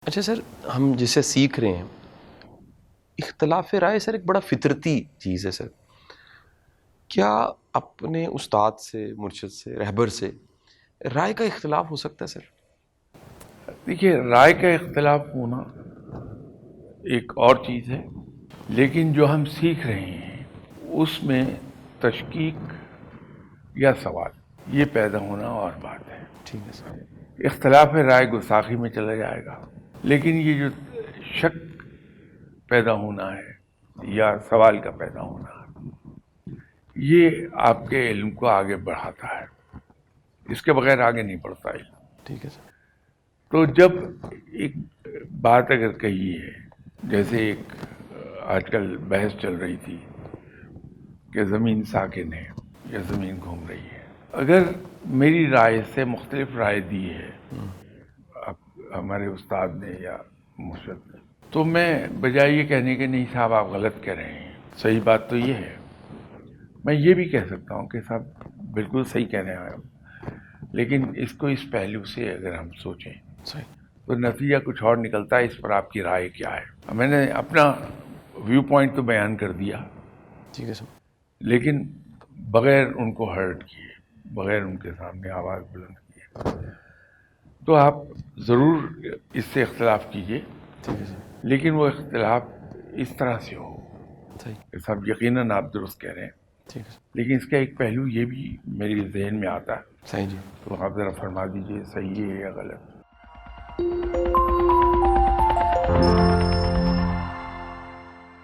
اچھا سر، ہم جسے سیکھ رہے ہیں، اختلاف رائے سر ایک بڑا فطرتی چیز ہے سر. کیا اپنے استاد سے، مرشد سے، رہبر سے رائے کا اختلاف ہو سکتا ہے سر؟ دیکھیے، رائے کا اختلاف ہونا ایک اور چیز ہے، لیکن جو ہم سیکھ رہے ہیں اس میں تشکیک یا سوال یہ پیدا ہونا اور بات ہے. ٹھیک ہے سر. اختلاف رائے گستاخی میں چلا جائے گا، لیکن یہ جو شک پیدا ہونا ہے یا سوال کا پیدا ہونا ہے، یہ آپ کے علم کو آگے بڑھاتا ہے. اس کے بغیر آگے نہیں بڑھتا علم. ٹھیک ہے سر. تو جب ایک بات اگر کہی ہے، جیسے ایک آج کل بحث چل رہی تھی کہ زمین ساکن ہے یا زمین گھوم رہی ہے، اگر میری رائے سے مختلف رائے دی ہے ہمارے استاد نے یا مرشد نے، تو میں بجائے یہ کہنے کے نہیں صاحب آپ غلط کہہ رہے ہیں، صحیح بات تو یہ ہے، میں یہ بھی کہہ سکتا ہوں کہ صاحب بالکل صحیح کہہ رہے ہیں آپ، لیکن اس کو اس پہلو سے اگر ہم سوچیں صحیح. تو نتیجہ کچھ اور نکلتا ہے. اس پر آپ کی رائے کیا ہے؟ میں نے اپنا ویو پوائنٹ تو بیان کر دیا، ٹھیک ہے سر. لیکن بغیر ان کو ہرٹ کیے، بغیر ان کے سامنے آواز بلند کیے. تو آپ ضرور اس سے اختلاف کیجیے، ٹھیک ہے سر. لیکن وہ اختلاف اس طرح سے ہو صحیح. کہ سب یقیناً آپ درست کہہ رہے ہیں، ٹھیک ہے سر. لیکن اس کا ایک پہلو یہ بھی میرے ذہن میں آتا ہے، صحیح جی. تو آپ ذرا فرما دیجیے صحیح ہے یا غلط.